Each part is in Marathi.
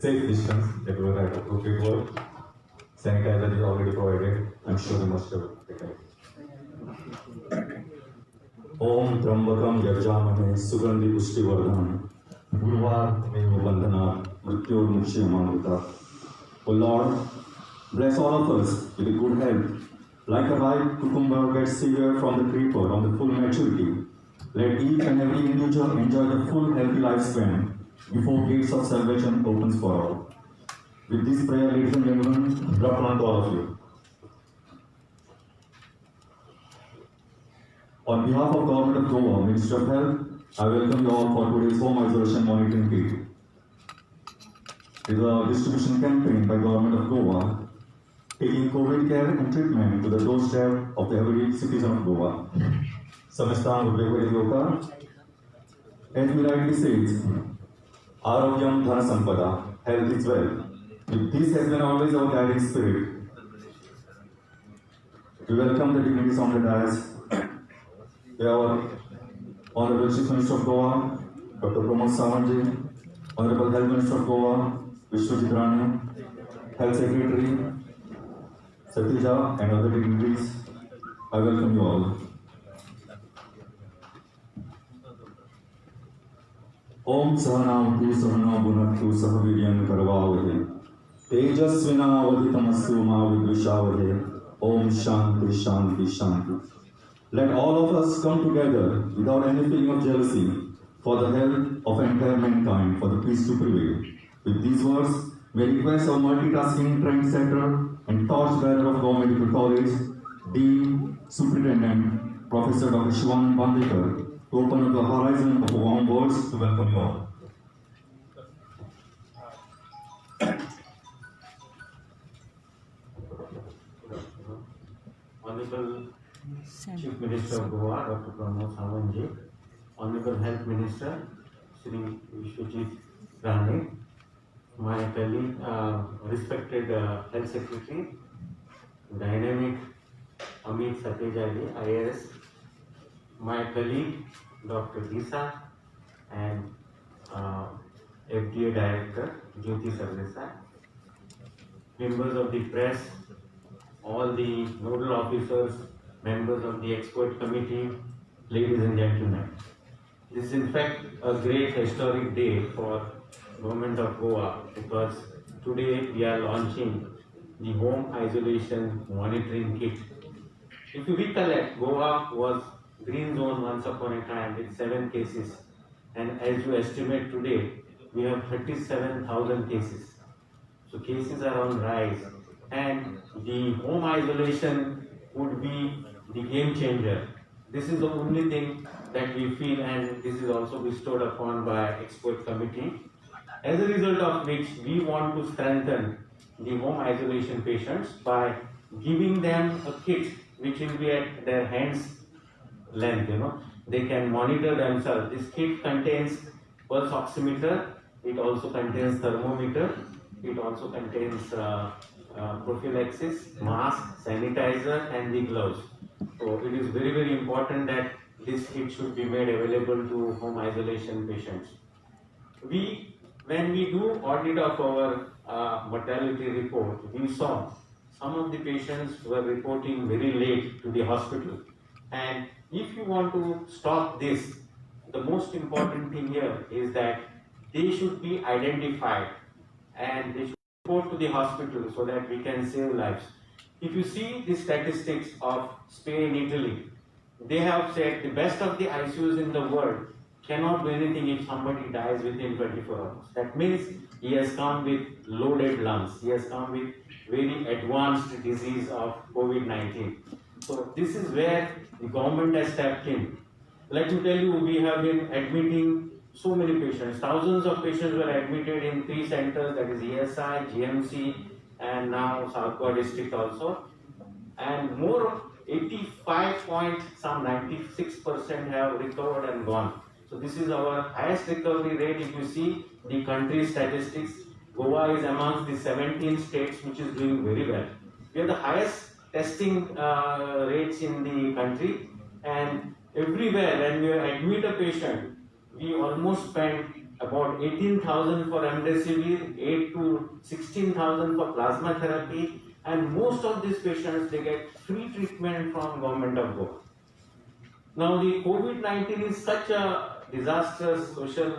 Safe distance, everywhere at appropriate work. Sanitizer is already provided. I'm sure you must have taken it. ओम त्र्यंबकम यजामहे सुगंधि पुष्टिवर्धनम उर्वारुकमेव बंधनात् मृत्योर्मुक्षीयमामृतात्. O Lord, bless all of us with good health. Like a ripe cucumber gets severed from the creeper on the full maturity, let each and every individual enjoy the full healthy lifespan before gates of salvation opens for all. With this prayer, ladies and gentlemen, good afternoon to all of you. On behalf of Government of Goa, Ministry of Health, I welcome you all for today's home isolation monitoring kit. It is a distribution campaign by Government of Goa, taking COVID care and treatment to the doorstep of the every citizen of Goa. Samastang Udvegvari Yoga, as we rightly says, Arogyam Dhana Sampada, health is wealth. This has been always our guiding spirit. We welcome the dignitaries on the dais. Our Honorable Chief Minister of Goa, Dr. Pramod Sawant, Honorable Health Minister of Goa, Vishwajit Rane, Health Secretary, Satija, and other dignitaries. I welcome you all. Om Sahanavatu Sahana Bhunaktu Sahaviryam Karvavahe Tejasvinavaditamastu Ma Vidvishavahe. Om Shanti Shanti Shanti. Let all of us come together without any feeling of jealousy for the health of entire mankind, for the peace to prevail. With these words, we request our multitasking trendsetter and torchbearer of Goa Medical College, Dean, Superintendent, Professor Dr. Shivanand Bandekar, to open up the horizon of warm words to welcome you all. Honorable Chief Minister of Goa, Dr. Pramod Sawant, Honorable Health Minister, Shri Vishwajit Rane, my colleague, respected Health Secretary, dynamic Amit Satyajali, IAS, my colleague, Dr. Lisa, and FDA Director, Jyoti Sardesai, members of the press, all the nodal officers, members of the expert committee, ladies and gentlemen. This is in fact a great historic day for Government of Goa because today we are launching the home isolation monitoring kit. If you recollect, Goa was green zone once upon a time with 7 cases, and as you estimate today, we have 37,000 cases. So cases are on rise, and the home isolation would be the game changer. This is the only thing that we feel, and this is also bestowed upon by expert committee. As a result of which, we want to strengthen the home isolation patients by giving them a kit which will be at their hands length. They can monitor themselves. This kit contains pulse oximeter. It also contains thermometer. It also contains prophylaxis, mask, sanitizer, and the gloves. So it is very, very important that this kit should be made available to home isolation patients. When we do audit of our mortality report, we saw some of the patients were reporting very late to the hospital. And if you want to stop this, the most important thing here is that they should be identified and they should report to the hospital so that we can save lives. If you see the statistics of Spain, Italy, they have said the best of the ICUs in the world cannot do anything if somebody dies within 24 hours. That means he has come with loaded lungs. He has come with very advanced disease of COVID-19. So this is where the government has stepped in. Let me tell you, we have been admitting so many patients. Thousands of patients were admitted in 3 centers, that is ESI, GMC, and now South Goa district also. And more 96% have recovered and gone. So this is our highest recovery rate. If you see the country statistics, Goa is amongst the 17 states which is doing very well. We have the highest testing rates in the country, and everywhere when we admit a patient, we almost spend about 18,000 for remdesivir, 8 to 16,000 for plasma therapy, and most of these patients they get free treatment from government of Goa. Now the COVID-19 is such a disastrous social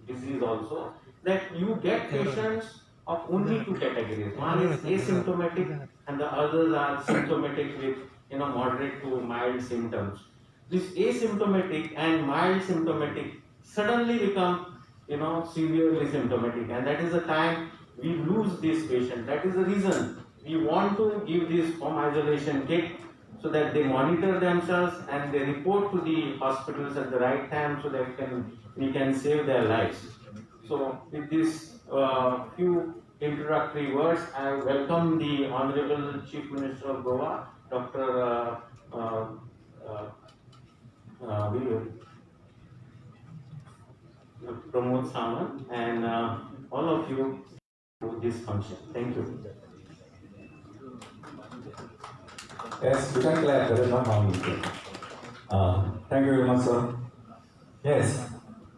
disease also that you get patients of only two categories. One is asymptomatic and the others are symptomatic with moderate to mild symptoms. This asymptomatic and mild symptomatic suddenly become severely symptomatic, and that is the time we lose this patient. That is the reason we want to give this home isolation kit so that they monitor themselves and they report to the hospitals at the right time so that we can save their lives. So with this few introductory words, I welcome the Honorable Chief Minister of Goa, Dr. Pramod Sawant, and all of you to this function. Thank you. Yes, you can clap, there is no harm in it. Thank you very much, sir. Yes,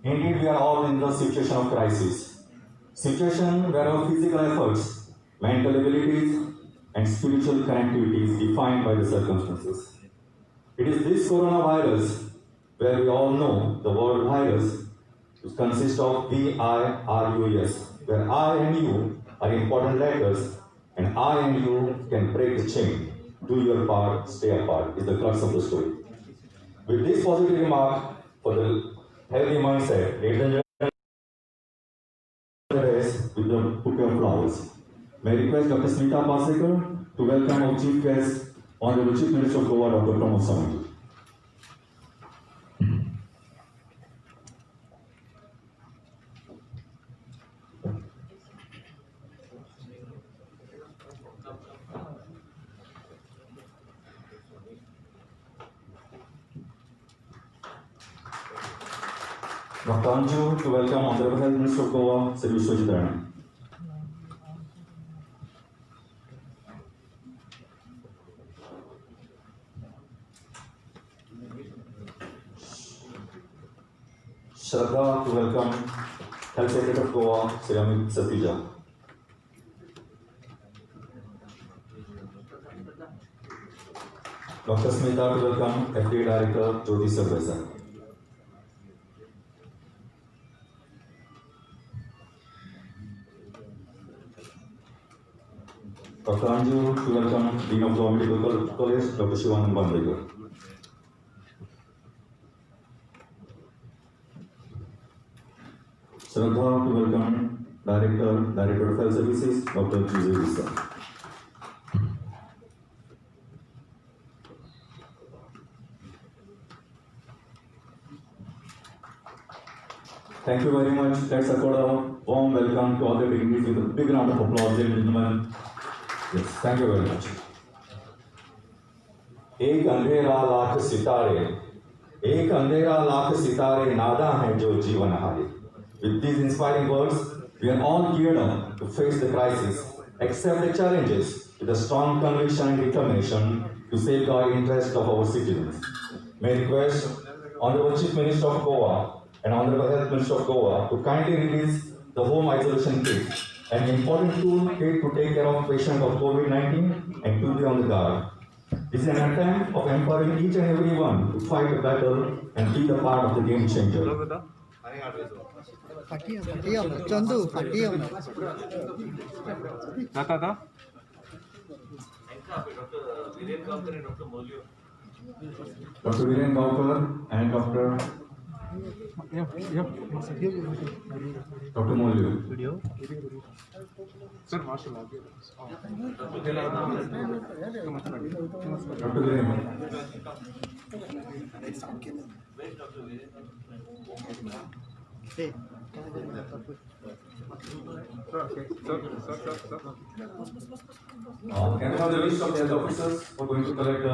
indeed we are all in the situation of crisis. Situation where our physical efforts, mental abilities, and spiritual connectivity is defined by the circumstances. It is this coronavirus where we all know the word virus, which consists of VIRUS, where I and you are important letters, and I and you can break the chain. Do your part, stay apart, is the crux of the story. With this positive remark for the healthy mindset, ladies and gentlemen, with the bouquet of flowers. May I request Dr. Smita Pasekar to welcome our Chief Guest, Honorable Chief Minister of Goa, Dr. Pramod Sawant. Dr. Anju to welcome Honorable Health Minister of Goa, Sri Vishwajit Rana. Shraddha to welcome Health Secretary of Goa, Sri Amit Satija. Dr. Smita to welcome FDA Director Jyoti Sarvesa. Dr. Anju to welcome Dean of Goa Medical College, Dr. Shivanand Bandekar. Shraddha to welcome Director of Health Services, Dr. Jose Visa. Thank you very much. Let's accord a warm welcome to all the dignitaries with a big round of applause, ladies and gentlemen. Yes, thank you very much. एक अंधेरा लाख सितारे नादा हैं जो जीवन हारे. With these inspiring words, we are all geared up to face the crisis, accept the challenges with a strong conviction and determination to safeguard the interests of our citizens. May I request Honorable Chief Minister of Goa and Honorable Health Minister of Goa to kindly release the home isolation kit, an important tool kit to take care of patients of COVID-19 and to be on the guard. This is an attempt of empowering each and every one to fight the battle and be the part of the game changer. Chandu, Dr. Viren Gaukar and Dr. Molyu. Video. Sir, Dr. Viren. Hey. Can I have the list of the health officers who are going to collect the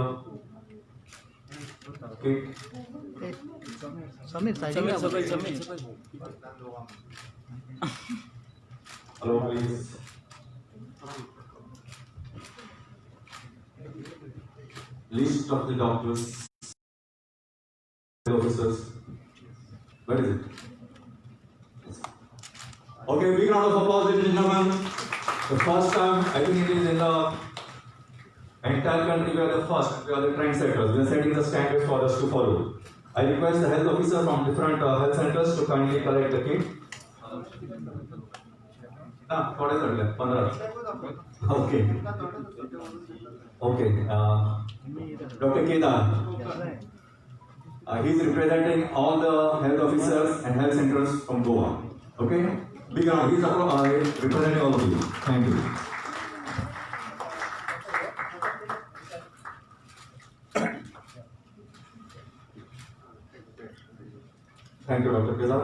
kit? Hey. Samir. Hello, please. List of the doctors, officers. Where is it? round of applause, ladies and gentlemen. The first time, I think it is in the entire country, we are the first, we are the trendsetters. We are setting the standards for us to follow. I request the health officer from different health centers to kindly collect the kit. थोडे चढले 15. Okay. Okay. Dr. Kedar. He is representing all the health officers and health centers from Goa. Okay? Big round. He is representing all of you. Thank you. Thank you, Dr. Kedar.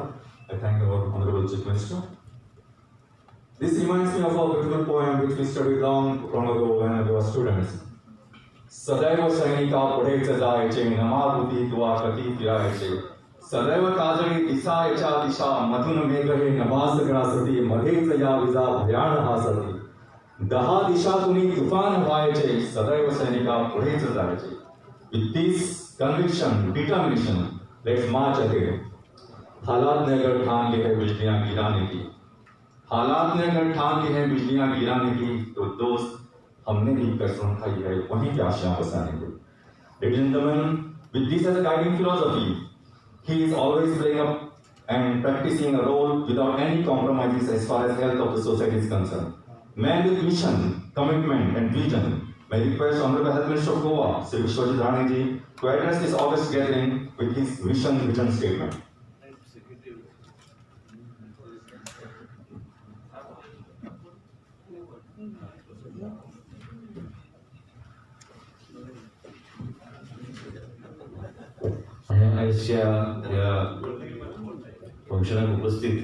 I thank our Honorable Chief Minister. This reminds me of a beautiful poem which we studied long ago when we were students. सदैव सैनिका पुढेच जायचे, नमाभूती तुवा कधी फिरायचे. सदैव काजळी दिसायच्या दिशा, मधून मेघ हे नभास ग्रासती, मध्येच या विजा भयान हासती. 10 दिशातून तुफान व्हायचे, सदैव सैनिका पुढेच जायचे. With this conviction, determination, let's march ahead. हालात ने अगर ठान ली है बिजलियां गिराने की, हालात ने अगर ठान ली है बिजलियां गिराने की, तो दोस्त हमने भी कसम खाई है वहीं की आशाएं बसाने की. Ladies and gentlemen, with this as a guiding philosophy, he is always playing up and practicing a role without any compromises as far as health of the society is concerned. Man with mission, commitment and vision. May I request Honorable Health Minister of Goa, Sri Vishwajit Rane ji, to address this August gathering with his vision statement. आजच्या या फंक्शनात उपस्थित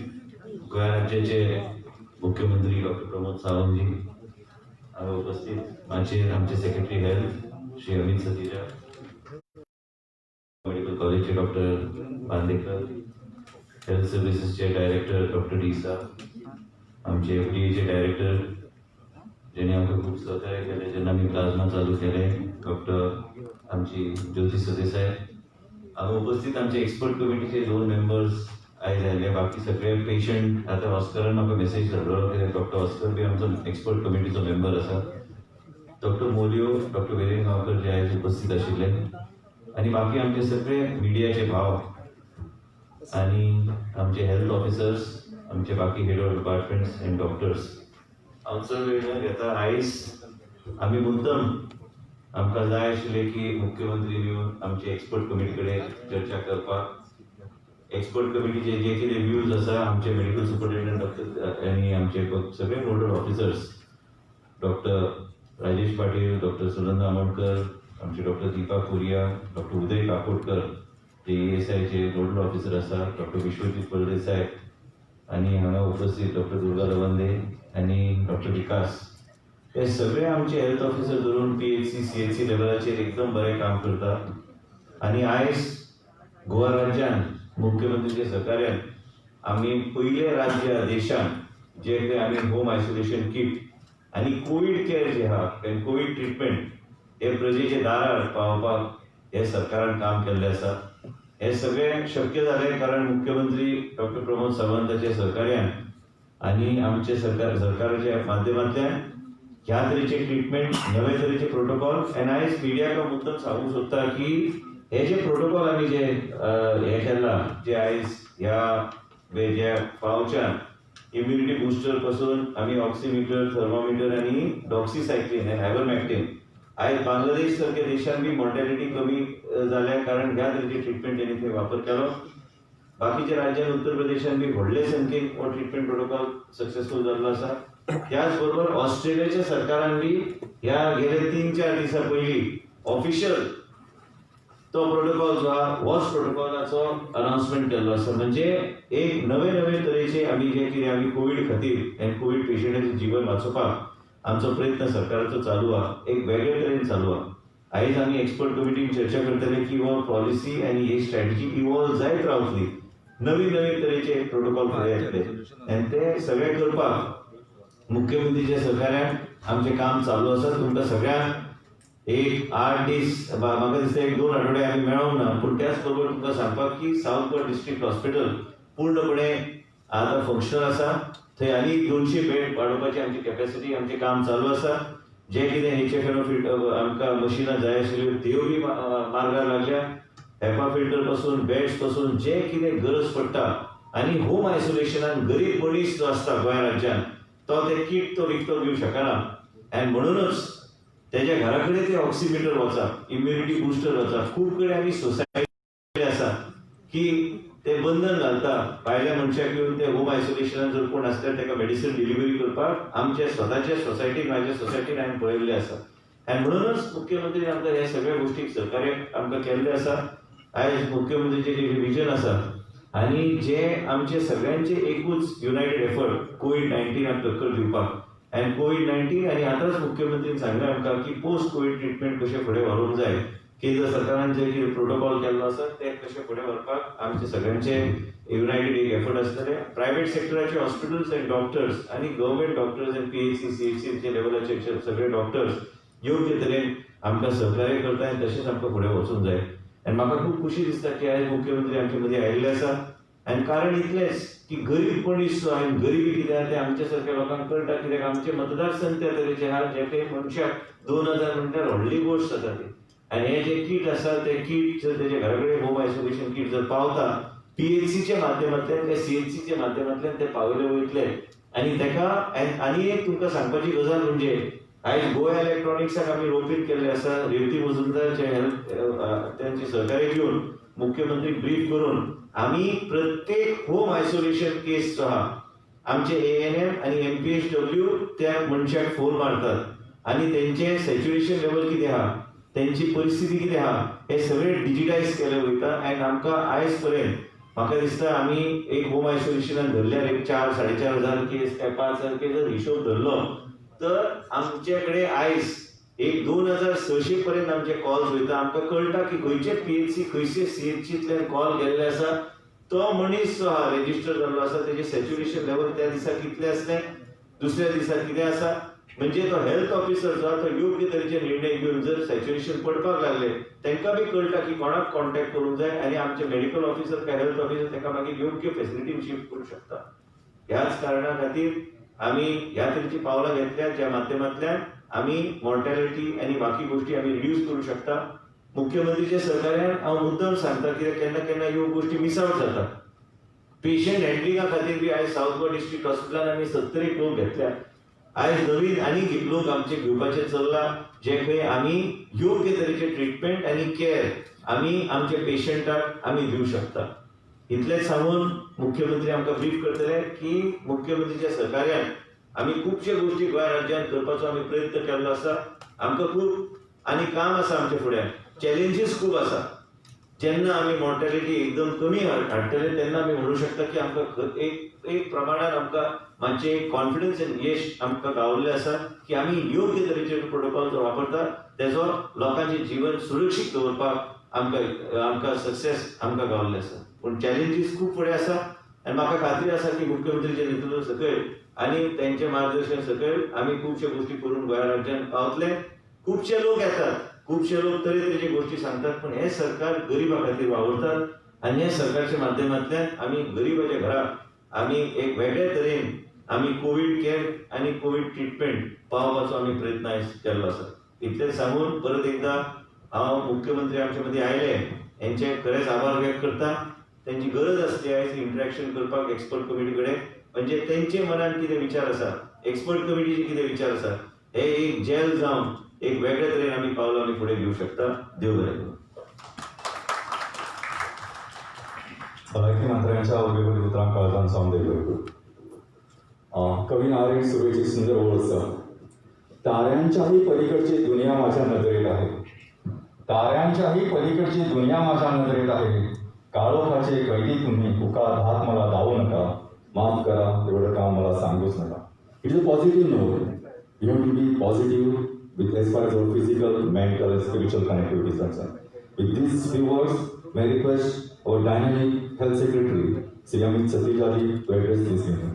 गोवा राज्याचे मुख्यमंत्री डॉक्टर प्रमोद सावंतजी, उपस्थित आमचे secretary health Shri Amit Satija, medical कॉलेजचे डॉक्टर बांदेकर, हेल्थ सर्व्हिसेसचे डायरेक्टर डॉक्टर डीसा, आमचे FDA डायरेक्टर ज्यांनी आमकां खूप सहकार्य केले, जेन्ना आमी प्लाझ्मा चालू केले, डॉक्टर आमची ज्योती सदेसाय, उपस्थित आमचे एक्सपर्ट कमिटीचे 2 मेंबर्स आयज आयले. बाकी सगळे पेशंट आता ऑस्करान म्हाका मेसेज धाडलो की डॉक्टर ऑस्कर बी आमचो एक्सपर्ट कमिटीचो मेंबर आसा. डॉक्टर मोरियो, डॉक्टर वेरेन गांवकर जे आयज उपस्थित आशिल्ले, आनी बाकी आमचे सगळे मिडियाचे भाव आनी आमचे हेल्थ ऑफिसर्स, आमचे बाकी head of departments end doctors. हांव चड वेळ न घेता आयज आमी मुद्दम आमकां जाय आशिल्लें की मुख्यमंत्री येवन आमचे एक्सपर्ट कमिटी कडेन चर्चा करपाक. एक्सपर्ट कमिटीचे जे कितें व्यूज आसा, आमचे मेडिकल सुपरिटेंडंट डॉक्टर आनी आमचे सगळे nodal officers, doctor Rajesh Patil, doctor Sunanda Amonkar, आमचे डॉक्टर दीपा कुरिया, डॉक्टर उदय काकोडकर जे ESIचे नोडल ऑफिसर आसा, डॉक्टर विश्वजीत फळदेसाय आनी हांगा उपस्थित डॉक्टर दुर्गा रवंदे आनी डॉक्टर विकास, हे सगळे आमचे हेल्थ ऑफिसर धरून PHC CHC लेवलाचेर एकदम बरें काम करतात. आनी आयज गोवा राज्यान मुख्यमंत्रीच्या सहकार्यान आमी पयले राज्य देशान जे काही आमी होम आयसोलेशन किट आनी कोविड केअर जे आहा, कोविड ट्रिटमेंट हे प्रजेच्या दारार पावोवपाक हे सरकारान काम केल्लें आसा. हे सगळें शक्य जालें कारण मुख्यमंत्री डॉक्टर प्रमोद सावंताच्या सहकार्यान आनी आमचे सरकाराच्या माध्यमांतल्यान ह्या तरेचे ट्रिटमेंट, नवे तरेचे प्रोटोकॉल. आनी आयज मिडियाक मुद्दम सांगूंक सोदता की हे जे प्रोटोकॉल आमी जे हे केला, जे आयज ह्या जे पावच्यान इम्युनिटी बुस्टर पासून आमी ऑक्सिमीटर, थर्मोमीटर आनी डॉक्सिसायक्लिन आनी आयव्हरमॅक्टिन, आयज बांगलादेश सारख्या देशांत बी मॉर्टॅलिटी कमी जाल्या कारण ह्या तरेचे ट्रिटमेंट तेणी थंय वापर केलो. बाकीच्या राज्यात उत्तर प्रदेशात बी व्हडले संख्येन हो ट्रिटमेंट प्रोटोकॉल सक्सेसफूल जाल्लो आसा. त्याच बरोबर ऑस्ट्रेलियाच्या सरकारान बी ह्या गेले 3-4 दिसा पयलीं ऑफिशियल तो प्रोटोकॉल जो आहा वॉच प्रोटोकॉलाचो अनाउन्समेंट केल्लो आसा. म्हणजे एक नवे तरेचे आमी जे कितें आमी कोविड खातीर आनी कोविड पेशंटांचें जीवन वाचोवपाक आमचो प्रयत्न सरकाराचो चालू आहा, एक वेगळे तरेन चालू आहा. आयज आमी एक्सपर्ट कमिटीन चर्चा करतले की हो पॉलिसी आनी ही स्ट्रॅटेजी इवॉल्व जायत रावतली. नवीन तरेचे प्रोटोकॉल फुडें येतले आनी ते सगळे करपाक मुख्यमंत्रीच्या सहकार्यान आमचें काम चालू आसा. तुमकां सगळ्यांक एक 8 दीस, म्हाका दिसता 1-2 आठवडे आमी मेळोंक ना, पूण त्याच बरोबर तुमकां सांगपाक की सावथ गोवा डिस्ट्रिक्ट हॉस्पिटल पूर्णपणे आता फंक्शनल आसा. थंय आनी 200 बेड वाडोवपाची आमची कॅपॅसिटी आमचें काम चालू आसा. जे कितें हेचे फेनोफीट आमकां मशिनां जाय आशिल्ल्यो त्यो बी मार्गार लागल्या. हेपा फिल्टर पासून बेड्स पासून जे कितें गरज पडटा आनी होम आयसोलेशनान गरीब मनीस जो आसता गोंय राज्यात तो ते किट तो विकतो घेवंक शकना. आनी म्हणूनच तेज्या घरा कडेन ते ऑक्सिमीटर वचा, इम्युनिटी बुस्टर वचा. खूब कडेन आमी सोसायटी आसा की ते बंधन घालता भायल्या मनशाक येवन ते होम आयसोलेशनान जर कोण आसल्यार ताका मेडिसीन डिलिव्हरी करपाक आमच्या स्वताच्या सोसायटीक म्हाज्या सोसायटीन हांवें पळयल्ले आसा. आनी म्हणूनच मुख्यमंत्री आमकां हे सगळ्या गोष्टीक सहकार्य आमकां केल्लें आसा. आयज मुख्यमंत्रीचे जे विजन आसा आनी जे आमचे सगळ्यांचे एकूच युनायटेड एफर्ट कोविड-19 टक्कर दिवपाक. आनी कोविड-19 आनी आतांच मुख्यमंत्रीन सांगलें आमकां की पोस्ट कोविड ट्रिटमेंट कशें फुडें व्हरूंक जाय. केंद्र सरकारान जे कितें प्रोटोकॉल केल्लो आसा ते कशें फुडें व्हरपाक आमचे सगळ्यांचे युनायटेड एक एफर्ट आसतले. प्रायवेट सेक्टराचे हॉस्पिटल्स आनी डॉक्टर्स आनी गव्हर्मेंट डॉक्टर्स आनी PHC, CHC लेवलाचे सगळे डॉक्टर्स योग्य तरेन आमकां सहकार्य करता आनी तशेंच आमकां फुडें वचूंक जाय. आनी म्हाका खूब खुशी दिसता की आयज मुख्यमंत्री आमचे मदीं आयिल्ले आसा. आनी कारण इतलेंच की गरीब मनीस जो आनी गरिबी कितें आहा तें आमच्या सारक्या लोकांक कळटा. कित्याक आमचे मतदारसंघ त्या तरेचे आहा जे काही मनशाक 2000 म्हणल्यार व्हडली गोश्ट जाता ती. आनी हे जे किट आसा ते किट जर तेजे घरा कडेन होम आयसोलेशन किट जर पावता PHCच्या माध्यमांतल्यान ते CHCच्या माध्यमांतल्यान ते पावयले वयतले. आनी तेका आनी एक तुमकां सांगपाची गजाल म्हणजे आयज गोवा इलेक्ट्रॉनिक्साक आमी रोपीत केल्ले आसा. रेवती मजुमदारचे त्यांचे सहकार्य घेवन मुख्यमंत्री ब्रीफ करून आमी प्रत्येक होम आयसोलेशन केस जो आहा आमचे ANM आनी MPHW त्या मनशाक फोन मारतात आनी तेंचे सॅच्युरेशन लेवल कितें आहा, त्यांची परिस्थिती कितें आहा हे सगळें डिजिटायज केलें वयता. आनी आमकां आयज पर्यंत म्हाका दिसता आमी एक होम आयसोलेशनान धरल्यार एक 4-4.5 केस काय 5,000 केस जर हिशोब धरलो तर आमचे कडेन आयज एक 2600 पर्यंत आमचे कॉल्स वयता. आमकां कळटा की खंयचे PHC खंयचे CHCतल्यान कॉल गेल्ले आसा. तो मनीस जो आहा रेजिस्टर जाल्लो आसा तेजे सॅच्युरेशन लेवल त्या दिसा कितलें आसलें, दुसऱ्या दिसा कितें आसा. म्हणजे तो हेल्थ ऑफिसर जो तो योग्य तरेचे निर्णय घेवन जर सॅच्युरेशन पडपाक लागले तांकां बी कळटा की कोणाक कॉन्टॅक्ट करूंक जाय आनी आमचे मेडिकल ऑफिसर काय हेल्थ ऑफिसर ताका मागीर योग्य फॅसिलिटीन शिफ्ट करूंक शकता. ह्याच कारणां खातीर आमी ह्या तरेची पावलां घेतल्यात ज्या माध्यमांतल्यान आमी मॉर्टॅलिटी आनी बाकी गोष्टी आमी रिड्यूस करूंक शकता. मुख्यमंत्रीच्या सहकार्यान हांव मुद्दम सांगता कित्याक केन्ना केन्ना ह्यो गोष्टी मिस आउट जाता. पेशंट हँडलिंगा खातीर बी आयज सावथ गोवा डिस्ट्रिक्ट हॉस्पिटलान आमी 70 लोक घेतल्या. आयज नवीन आनी लोक आमचे घेवपाचे चल्ला जे खंय आमी योग्य तरेचे ट्रिटमेंट आनी केअर आमी आमच्या पेशंटाक आमी दिवंक शकता. इतलेंच सांगून मुख्यमंत्री आमकां ब्रीफ करतले की मुख्यमंत्रीच्या सहकार्यान आमी खुबशे गोष्टी गोंय राज्यांत करपाचो आमी प्रयत्न केल्लो आसा. आमकां खूब आनी काम आसा आमचे फुड्यान, चॅलेंजीस खूब आसा. जेन्ना आमी मॉर्टॅलिटी एकदम कमी हाडटले तेन्ना आमी म्हणू शकता की आमकां एक प्रमाणात आमकां मातशें कॉन्फिडन्स आनी यश आमकां गावल्लें आसा की आमी योग्य तरेचे प्रोटोकॉल जो वापरता तेजो लोकांचें जीवन सुरक्षीत दवरपाक आमकां सक्सेस आमकां गावल्लें आसा. पूण चॅलेंजीस खूब फुडें आसा आनी म्हाका खात्री आसा की मुख्यमंत्रीचे नेतृत्व सकयल आनी तेंचे मार्गदर्शन सकयल आमी खुबश्यो गोष्टी करून गोंय राज्यांत पावतले. खुबशे लोक येतात, खुबशे लोक तरेतरेचे गोष्टी सांगतात, पूण हे सरकार गरिबा खातीर वावरतात आनी हे सरकारच्या माध्यमांतल्यान आमी गरिबाच्या घराक आमी एक वेगळ्या तरेन आमी कोविड केअर आनी कोविड ट्रिटमेंट पावोवपाचो आमी प्रयत्न आयज केल्लो आसा. इतलें सांगून परत एकदां हांव मुख्यमंत्री आमचे मदीं आयले हेंचे खरेंच आभार व्यक्त करता. तेंची गरज आसली आयज इंटरॅक्शन करपाक एक्सपर्ट कमिटी कडेन, म्हणजे तेंचे मनान कितें विचार आसा, एक्सपर्ट कमिटीचे कितें विचार आसा हे एक जेल जावन एक वेगळ्या तरेन आमी पावलां आमी फुडें घेवंक शकता. देव बरें करूं. भलायकी मंत्र्यांच्या उर्बेभूत उतरांक काळजान सावन देव. कवी नारायण सुर्वेची सुंदर ओळ आसा. ताऱ्यांच्याही पलीकडची दुनिया माझ्या नजरेत आहे. ताऱ्यांच्याही पलीकडची दुनिया माझ्या नजरेत आहे. काळोखाचे कैदी तुम्ही, उकार हात मला दावू नका. माफ करा, एवढं काम मला सांगूच नका. It is a positive note. You have to be positive with as far as our physical, mental, and spiritual connectivity is concerned. With these few words, may I request our dynamic health secretary, Sri Amit Sathijali, to address this meeting.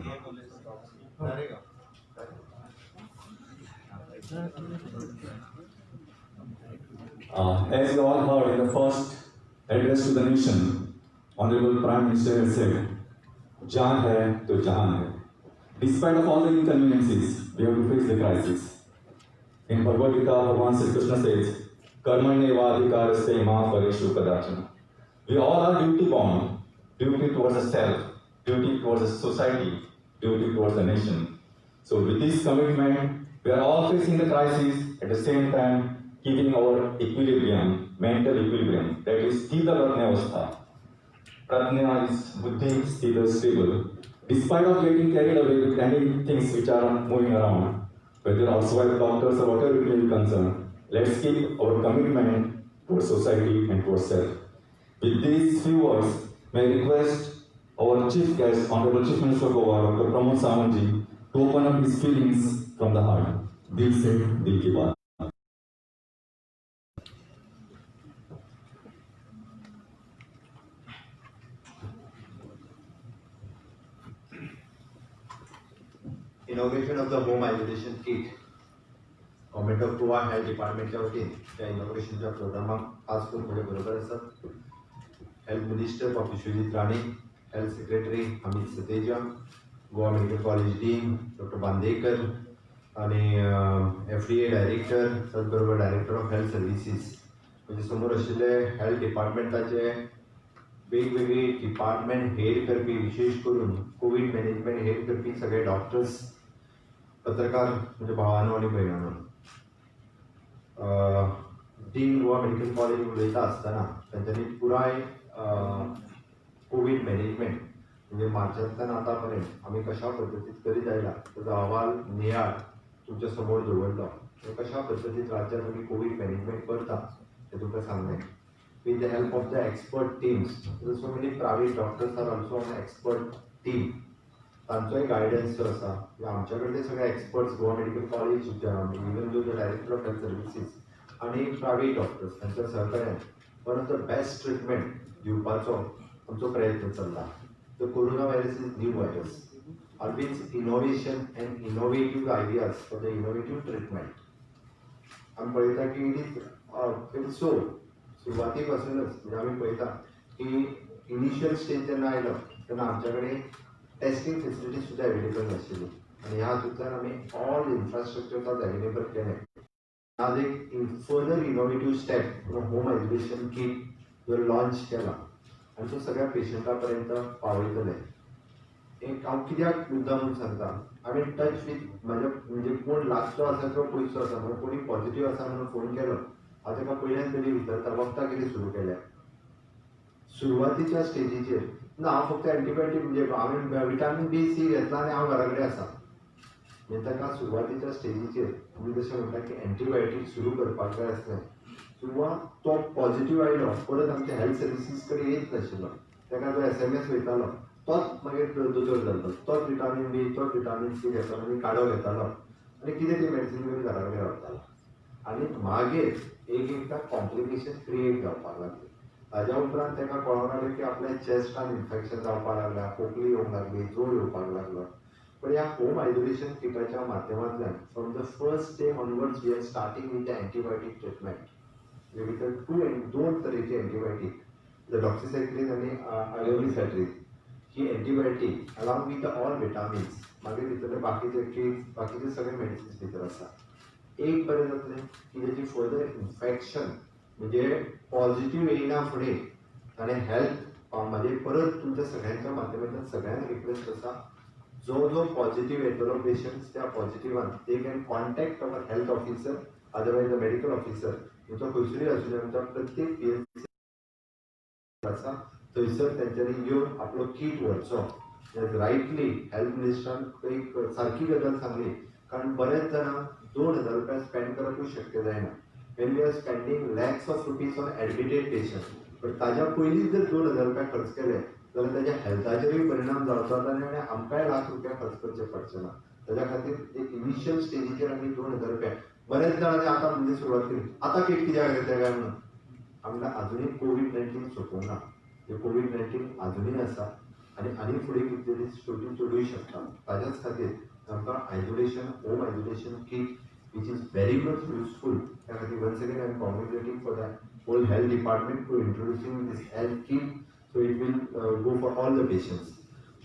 As you all heard in the first address to the nation, Honorable Prime Minister has said, जान है तो जहान है. Despite of all the inconveniences, we have to face the crisis. In Bhagavad Gita, Bhagavan Sri Krishna says, Karmanyevadhikarasте ma pareshu kadachana. We all are duty bound, duty towards the self, duty towards the society, duty towards the nation. So with this commitment, we are all facing the crisis at the same time, keeping our equilibrium, mental equilibrium, that is Sthita Pratnyavastha. Pratnya is buddhi, Sthita is stable. Despite of getting carried away with any things which are moving around, whether outside doctors or whatever it may be concerned, let's keep our commitment towards society and towards self. With these few words, may I request our chief guest, Honorable Chief Minister of Goa, Dr. Pramod Sawant ji, to open up his feelings from the heart. Dil se dil ki baat. Inauguration of the home isolation kit. Government of Goa Health Departmentच्या वतीन त्या इनॉग्रेशनच्या प्रोग्रामाक आज करून म्हजे बरोबर आसात. हेल्थ मिनिस्टर डॉ. Vishwajeet Rane, health secretary Amit Sateja, Goa medical college dean डॉ. बांदेकर आणि FDA डायरेक्टर त्याचबरोबर डायरेक्टर ऑफ हेल्थ सर्विसीस. म्हणजे समोर आशिल्ले हेल्थ डिपार्टमेंटाचे वेगवेगळे डिपार्टमेंट हेड करपी, विशेष करून कोविड मॅनेजमेंट हेड करपी सगळे डॉक्टर्स, पत्रकार म्हणजे भावांनो आणि भयणांनो. डीन गोवा मेडिकल कॉलेज उलयता आसतना तांच्यांनी पुराय कोविड मॅनेजमेंट म्हणजे मार्चांतल्यान आतां पर्यंत आमी कशा पद्दतीन करीत आयला ताचो अहवाल नियाळ तुमच्या समोर दवरलो. कशा पद्दतीन राज्यांत आमी कोविड मॅनेजमेंट करता तें तुमकां सांगलें. With the help of the expert teams, there are so many private doctors are also on expert team. तांचोय गायडन्स जो आसा आमच्याकडे सगळे experts Goa medical college even जो डायरेक्टर ऑफ हेल्थ सर्विसीस आणि प्रायवेट डॉक्टर्स तांच्या सहकार्यान one of the best treatment दिवपाचो आमचो प्रयत्न चल्ला. The corona virus is new virus. Always innovation and innovative ideas for the innovative treatment. आमी पळयता की इट इज सो सुरवाती पासूनच म्हणजे आमी पळयता की इनिशियल स्टेज जेन्ना आयलो तेन्ना आमच्या कडेन टेस्टिंग फेसिलिटी सुद्धा अवेलेबल नाशिल्ली आणि ह्या हातूंतल्यान आमी ऑल इन्फ्रास्ट्रक्चर अवेलेबल केले. आज एक further innovative step home isolation kit जो लॉन्च केला आणि तो सगळ्या पेशंटा पर्यंत पावयतले. एक हांव कित्याक मुद्दाम सांगता, आमी टच वीथ म्हणजे कोण लागतो आसा किंवा पयसो आसा म्हणून कोणी पॉझिटिव्ह आसा म्हणून फोन केलो हांव ताका पयल्यान तरी विचारता वखदां कितें सुरू केल्या. सुरवातीच्या स्टेजीचेर ना हांव फक्त एंटीबायोटीक म्हणजे हांवें विटामीन B-C घेतला आनी हांव घरा कडेन आसा. म्हणजे ताका सुरवातीच्या स्टेजीचेर आमी जशें म्हणटा की एंटीबायोटीक सुरू करपाक जाय आसलें किंवा तो पॉझिटिव्ह आयलो परत आमच्या हेल्थ सर्विसीस कडेन येत नाशिल्लो. ताका जो SMS वयतालो तोच मागीर दोतोर जातालो, तोच विटामीन B तोच विटामीन C घेतालो आनी काडो घेतालो आनी कितें ती मेडिसीन घेवन घरा कडेन रावतालो. आनी मागीर एकदां कॉम्प्लिकेशन क्रिएट जावपाक लागली. ताज्या उपरांत ताका कळोंक लागलें की आपल्या चेस्टान इन्फेक्शन जावपाक लागल्या, खोकली येवंक लागली, जोर येवपाक लागलो. पण ह्या होम आयसोलेशन किटाच्या माध्यमांतल्यान from the first day onwards we are starting with the antibiotic treatment. भितर दोन तरेची एंटीबायोटीक, द डॉक्सिसायक्लीन आनी आयोनिसॅट्रीन. ही antibiotic along with the all vitamins मागीर भितर बाकीचे किट्स बाकीचे सगळे मेडिसिन्स भितर आसा. एक बरें जातलें की तेची फर्दर इन्फेक्शन म्हणजे पॉझिटिव्ह येयना फुडें आनी हेल्थ म्हणजे परत तुमच्या सगळ्यांच्या माध्यमांतल्यान सगळ्यांक रिक्वेस्ट आसा जो जो पॉझिटिव्ह येतलो पेशंट्स त्या पॉझिटिव्हान they can contact our health officer otherwise the medical officer. तुमचो खंयसरूय आसूं आमच्या प्रत्येक PHC आसा थंयसर तेंच्यांनी येवन आपलो किट व्हरचो. रायटली हेल्थ मिनिस्टरान एक सारकी गजाल सांगली कारण बरेच जाणांक 2000 रुपया स्पेंड करपूय शक्य जायना. when we are spending lakhs of rupees on admitted patient, पण ताज्या पयलींच जर 2000 रुपया खर्च केले जाल्यार ताज्या हेल्थाचेरूय परिणाम जावचो आनी आमकांय लाख रुपया खर्च करचे पडचे ना. ताज्या खातीर एक इनिशियल स्टेजीचेर आमी 2000 रुपया बरेच जाणांनी आतां म्हणजे सुरवात केली आतां किट कित्याक घेता काय म्हणून. आमकां आजुनूय कोविड-19 सोंपूंक ना. कोविड-19 आजुनूय आसा आनी फुडें कितें तरी शेवटी चडूय शकता. ताज्याच खातीर आमकां isolation home isolation kit which is very much useful. Once again, I am congratulating for the whole health department for introducing this health kit, so it will go for all the patients.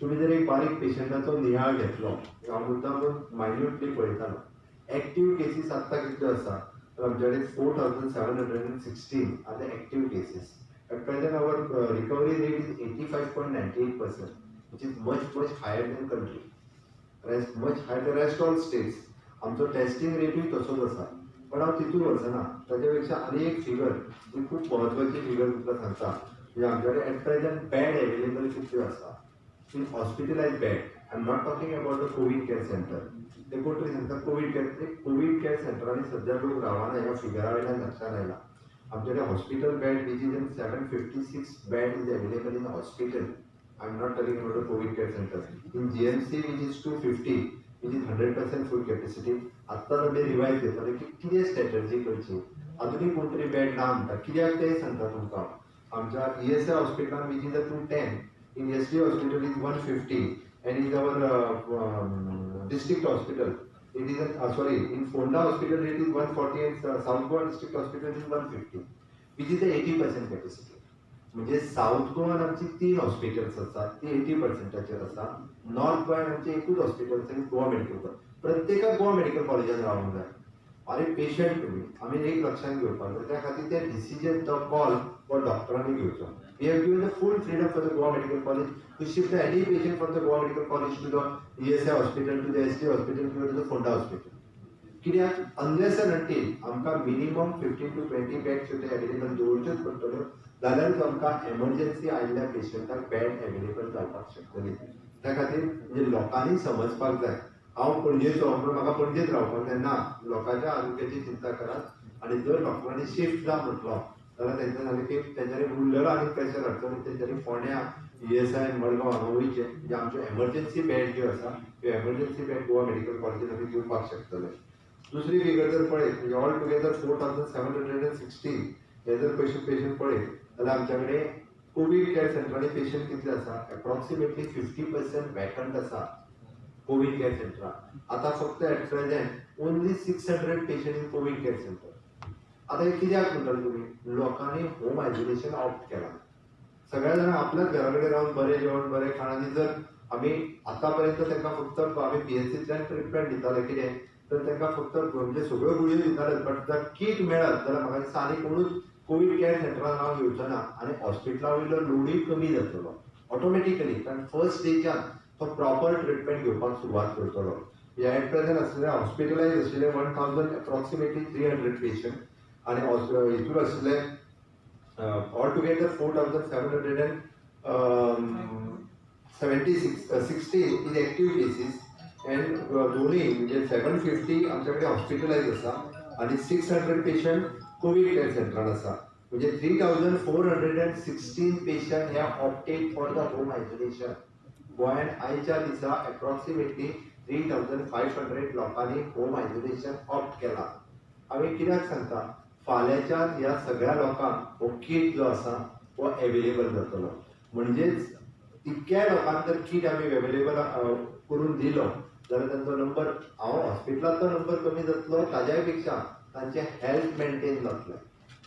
तुम्ही जर एक बारीक पेशंटाचो नियाळ घेतलो, हांव मुद्दाम मायन्युटली पळयतालो, एक्टीव केसीस आत्तां कितल्यो आसा तर आमचे कडेन 4716 are the active cases. At present, our recovery rate is 85.98%, which is much higher than country. Much higher the rest all states. आमचो टेस्टिंग रेटूय तसोच आसा. पण हांव तितून वचना. ताचे पेक्षा आनी एक फिगर जी खूब महत्वाची फिगर तुमकां सांगता. म्हणजे आमचे कडेन एट प्रेझेंट बेड अवेलेबल कितल्यो आसा. In hospitalised bed. I am not talking about the covid care centre. ते कोण तरी सांगता कोविड केअर सेंटरांनी सध्या लोक रावना ह्या फिगरा वयल्यान लक्षात आयला. आमचे कडेन hospital bed which is in 756 bed is available in hospital. I am not talking about the COVID care center. In GMC, which is 250, which is 100% full capacity. आता आम्ही रिवाइज घेतले की किती स्ट्रॅटर्जी करची. अजूनही कोणतरी बेड ना म्हणटा. कित्याक ते सांगता तुमकां. आमच्या ESI हॉस्पिटलान which is a 210, in SD hospital is 150, and is our district hospital. It is in Fonda hospital it is 140, and South Goa district hospital is 150, which is the 80% capacity. म्हणजे साऊथ गोवान आमची 3 हॉस्पिटल्स आसात, ती 80%चेर आसा. नॉर्थ गोवान आमचे एकूच हॉस्पिटल आसा, गोवा मेडिकल कॉलेज. प्रत्येकाक गोवा मेडिकल कॉलेजान रावंक जाय. अरे पेशंट तुमी आमी एक लक्षात घेवपाक जाय. त्या खातीर ते डिसिजन तो कॉल हो डॉक्टरांनी घेवचो. We have given the full freedom for the Goa medical college to shift any patient from the Goa medical college to the ESI hospital, to the SD hospital, to the Ponda hospital. कित्याक अनलेस एंड अंटील आमकां मिनिमम 15 to 20 बेड्स अवेलेबल दवरच्योच पडटल्यो, जाल्यारूच आमकां एमर्जन्सी आयिल्ल्या पेशंटाक बेड अवेलेबल जावपाक शकतली. त्या खातीर म्हणजे लोकांनी समजपाक जाय. हांव पणजेचो, म्हाका पणजेच रावपाक जाय ना. लोकांच्या आरोग्याची चिंता करात आनी जर डॉक्टरांनी शिफ्ट जा म्हटलो जाल्यार तेंचे जालें की तेंच्यांनी उरलेलो आनी प्रेशर हाडचो आनी तेंच्यांनी फोंड्या ESI मडगांव हांगा वयचें. म्हणजे आमच्यो एमर्जन्सी बेड ज्यो आसा त्यो एमर्जन्सी बेड गोवा मेडिकल कॉलेजीन आमी दिवपाक शकतले. दुसरी फिगर जर पळयत म्हणजे ऑल टुगेदर 4716 हे जर पेशंट पळयत जाल्यार आमच्या कडेन कोविड केअर सेंटरांनी पेशंट कितले आसा. एप्रॉक्सिमेटली 50% वॅकंट आसा कोविड केअर सेंटरां. आतां फक्त at present only 600 patient in covid care centre. आतां हे कित्याक म्हणटात तुमी. लोकांनी होम आयसोलेशन ऑप्ट केलां. सगळ्या जाणां आपल्याच घरा कडेन रावन बरें जेवण बरें खाणांनी जर आमी आतां पर्यंत तांकां फक्त आमी PHCंतल्यान ट्रिटमेंट दिताले कितें तर तांकां फक्त म्हणजे सगळ्यो गुळयो दिताले. बट जर कीट मेळत जाल्यार म्हाका दिसता आनी कोणूच कोविड केअर सेंटरान नांव घेवचो ना आनी हॉस्पिटला वयलो लोडूय कमी जातलो ऑटोमॅटिकली. कारण फर्स्ट डेच्यान तो प्रॉपर ट्रिटमेंट घेवपाक सुरवात करतलो. ह्या एट प्रेझेंट आसलेले हॉस्पिटलायज आशिल्ले 1000 एप्रॉक्सिमेटली 300 पेशंट आनी हितूर आशिल्ले all together 4760 is active cases. End दोन्ही म्हणजे 750 आमच्या कडेन हॉस्पिटलायज आसा आनी 600 पेशंट कोविड केअर सेंटरान आसा. म्हणजे 3416 पेशंट हे opted for the home isolation. गोंयान आयच्या दिसा एप्रॉक्सिमेटली 3500 लोकांनी होम आयसोलेशन ऑप्ट केला. हांवें कित्याक सांगता फाल्यांच्यान ह्या सगळ्या लोकांक हो कीट जो आसा हो अवेलेबल जातलो. म्हणजेच इतक्या लोकांक जर कीट आमी अवेलेबल करून दिलो जाल्यार तांचो नंबर हांव हॉस्पिटलाचो नंबर कमी जातलो. ताज्या पेक्षा तांचे हेल्थ मेंटेन जातलें.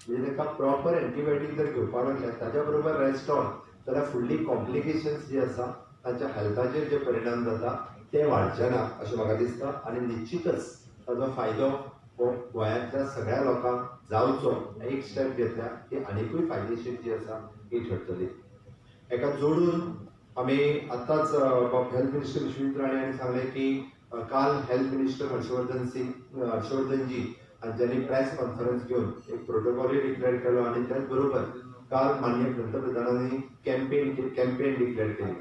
म्हणजे तांकां प्रॉपर एंटीबायोटीक जर घेवपाक लागले ताच्या बरोबर रेस्ट ऑन जाल्यार फुडली कॉम्प्लिकेशन्स जी आसा तांच्या हेल्थाचेर जे परिणाम जाता ते वाडचे ना अशें म्हाका दिसता. आनी निश्चितच ताचो फायदो हो गोंयांतल्या सगळ्या लोकांक जावचो. एक स्टेप घेतल्या की आनीकूय फायदेशीर जी आसा ही ठरतली. हेका जोडून आमी आतांच हेल्थ मिनिस्टर विश्वजित राणे हांणी सांगलें की काल हेल्थ मिनिस्टर हर्षवर्धनजी हांच्यांनी प्रेस कॉन्फरन्स घेवन एक प्रोटोकॉलूय डिक्लेअर केलो आनी त्याच बरोबर काल माननीय पंतप्रधानांनी कॅम्पेन डिक्लेअर केली.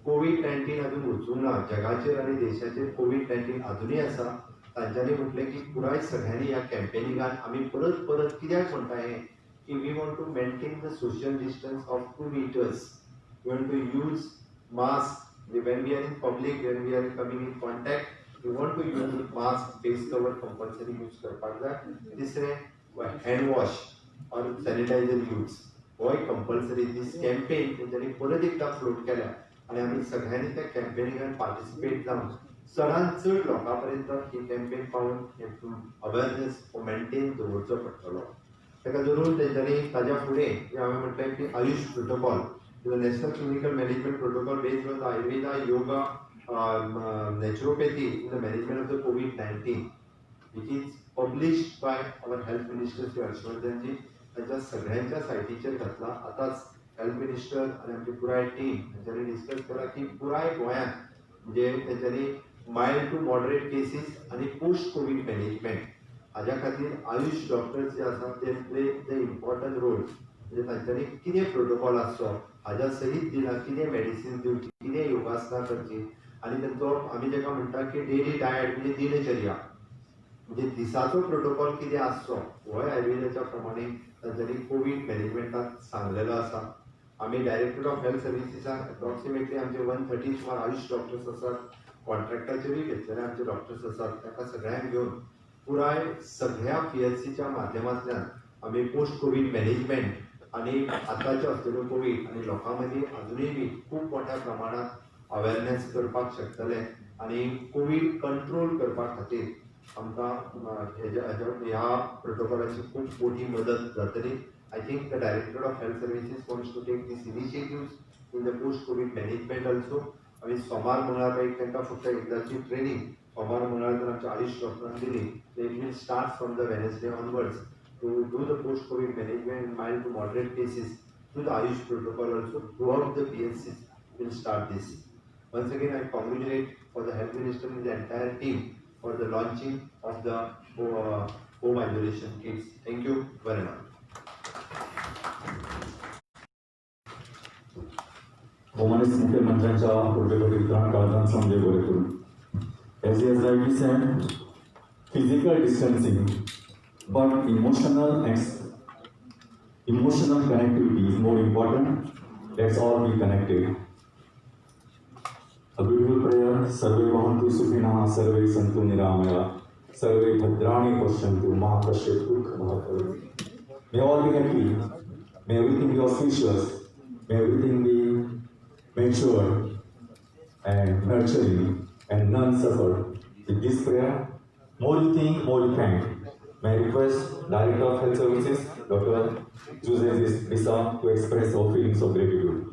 कोविड-19 अजून वचूंक ना. जगाचेर आनी देशाचेर कोविड-19 अजूनय आसा. तांच्यांनी म्हटलें की पुराय सगळ्यांनी ह्या कॅम्पेनिंगान आमी परत कित्याक म्हणटा हें की we want to maintain the social distance of 2 meters. We want to use mask when we are in public, when we are coming in contact. We want to use mask, face cover compulsory use करपाक जाय. तिसरें hand wash or sanitizer use हो एक कंपल्सरी. दिस कॅम्पेन तेंच्यांनी परत एकदा फ्लोट केल्या आनी आमी सगळ्यांनी त्या कॅम्पेनिंगान पार्टिसिपेट जावन चडांत चड लोकां पर्यंत ही कॅम्पेन पावून अवेरनेस मेंटेन दवरचो पडटलो. ताका धरून तेंच्यांनी ताज्या फुडें हांवें म्हटलें की Ayush protocol the National Clinical Management Protocol based on the Ayurveda, Yoga, naturopathy in the management of the COVID-19, which is published by our Health Minister Sri Harshvardhanji. त्याच्या सगळ्यांच्या सायटीचेर घातला. आताच हेल्थ मिनिस्टर आणि आमची पुराय टीम त्यांच्यानी डिस्कस केला की पुराय गोंयांत म्हणजे त्यांच्यानी माइल्ड टू मॉडरेट केसीस आणि पोस्ट कोविड मॅनेजमेंट हाज्या खातीर आयुष डॉक्टर्स जे आसा ते प्ले द इम्पॉर्टंट रोल. म्हणजे तांच्यांनी कितें प्रोटोकॉल आसचो हाज्या सहीत दिला, कितें मेडिसिन दिवची, कितें योगासना करची आनी तांचो आमी जेका म्हणटा की डेली डायट म्हणजे दिनचर्या म्हणजे दिसाचो प्रोटोकॉल कितें आसचो हो आयुर्वेदाच्या प्रमाणे तांच्यांनी कोविड मॅनेजमेंटाक सांगलेलो आसा. आमी डायरेक्टर ऑफ हेल्थ सर्विसीसाक एप्रॉक्सिमेटली आमचे 130 सुमार आयुष डॉक्टर्स आसात. कॉन्ट्रॅक्टाचेरूय घेतलेले आमचे डॉक्टर्स आसात. ताका सगळ्यांक घेवन पुराय सगळ्या PHCच्या माध्यमांतल्यान आमी पोस्ट कोविड मॅनेजमेंट आनी आतांचे असलेलो कोविड आनी लोकां मदीं अजुनूय बी खूब मोठ्या प्रमाणात अवेरनेस करपाक शकतले आनी कोविड कंट्रोल करपा खातीर आमकां ह्या प्रोटोकॉलाची खूब मोठी मदत जातली. I think the Director of Health Services wants to take these initiatives in the post-COVID management also. आमी सोमार मंगळार एक तांकां फक्त एकदाची ट्रेनिंग सोमार मंगळार जर आमच्या आयुष डॉक्टरांक दिली तर it will start from the Wednesday onwards to do the post COVID management in mild to moderate cases through the Ayush protocol also. Throughout the PHCs will start this. Once again, I congratulate for the Health Minister and the entire team for the launching of the home isolation kits. Thank you very much. Omanis मुख्यमंत्र्यांच्या प्रोजेक्ट वितरण काळात समजे बरे करून. As he has rightly said, physical distancing, but emotional connectivity is more important. Let's all be connected. A beautiful prayer. Sarve bhavantu sukhinah, sarve santu niramaya, sarve bhadrani pashyantu, ma kasyet dukha bhakaru. May all be happy. May everything be auspicious. May everything be mature and nurturing and none suffer. With this prayer, more you think, more you thank. May I request Director of Health Services, Dr. Joseph Bisa, to express our feelings of gratitude.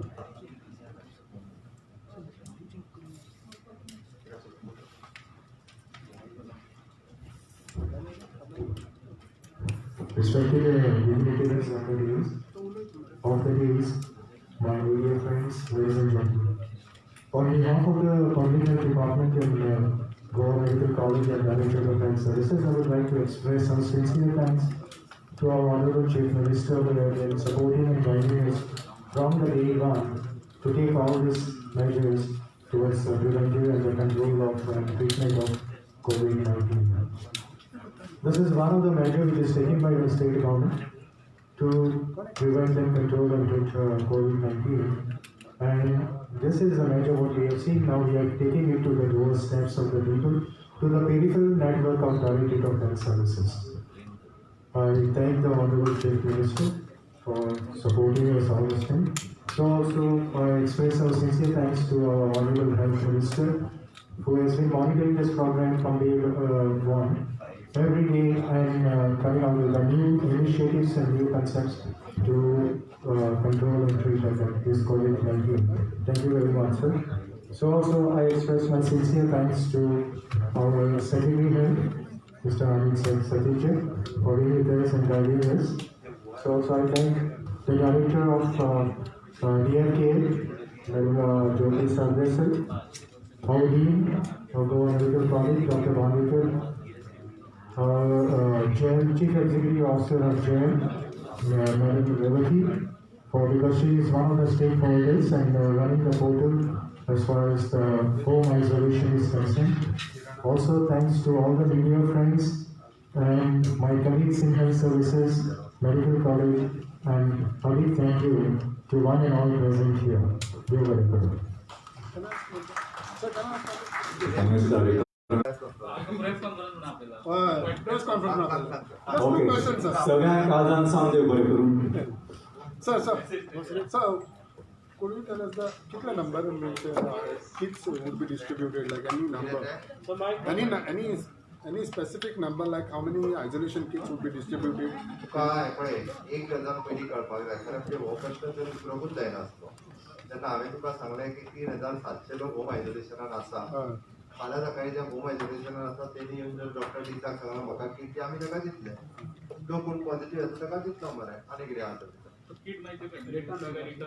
Respected dignitaries of the days, my media friends, ladies and gentlemen. On behalf of the Public Health Department and Goa Medical College and Director of Health Services, I would like to express our sincere thanks to our Honorable Chief Minister in supporting and joining us from the day one to take all these measures towards preventive and the control of and treatment of COVID-19. This is one of the measures which is taken by the state government to prevent and control and treat COVID-19. And this is a measure what we have seen now. We are taking it to the doorsteps of the people, to the peripheral network of Directorate of Health Services. I thank the Honorable Chief Minister for supporting us all this time. So also I express our sincere thanks to our Honorable Health Minister who has been monitoring this program from day one. Every day I'm coming out with the new initiatives and new concepts to control and treat this COVID-19. Thank you very much, sir. So also I express my sincere thanks to our Secretary Health, Mr. Anand Satijay, for being with us and guiding us. So also I thank the Director of DMK, Jyoti Sardesar, our Dean of Goa Medical College, Dr. Bhanvikar, Chief Executive Officer of JAM, Madam Revati, because she is one of the stakeholders and running the portal as far as the home isolation is concerned. Also thanks to all the media friends and my colleagues in health services, medical college, and public thank you to one and all present here. You are welcome. Press conference Okay. सगळ्यांक काळजान सांगते बरे करून. Sir, could you tell us the kitla number in which kits would be distributed? Like any number, any specific number, like how many isolation kits would be distributed? तुका पळय एक गजाल पयलीं कळपाक जाय कारण आपले हो प्रश्न जर विचारूंकूच जायना आसलो तेन्ना हांवें तुका सांगलें की 3700 लोक होम आयसोलेशनान आसा. हय फाल्यां सकाळी जे होम आयसोलेशनान आसा तेणी येवन जर डॉक्टर दिसाक सांगला म्हाका किट ती आमी ताका दितले. जो कोण पॉझिटिव्ह येता ताका दितलो मरे आनी कितें आसा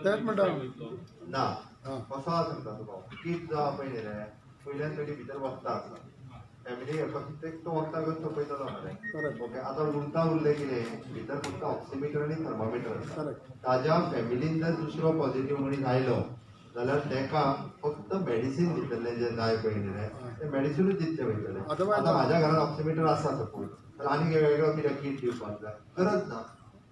तेच म्हणटा ना हां कसो आसा सांगता तुका किट जो आहा पळय न्ही रे पयल्यान पयलीं भितर वखदां आसा फॅमिली घेवपाक कितें तो वखदां घेवन सोंपयतलो मरे करेक्ट ओके आतां उरता उरलें कितें भितर फक्त ऑक्सिमीटर आनी थर्मामीटर आसा करेक्ट ताज्या फॅमिलीन जर दुसरो पॉझिटिव्ह मनीस आयलो जाल्यार तेका फक्त मेडिसीन दितले जे जाय पळय न्ही रे ते मेडिसिनूच दितले वयतले Otherwise- आतां म्हाज्या घरांत ऑक्सिमीटर आसा सपोज तर आनी वेगळो कितें किट दिवपाक जाय गरज ना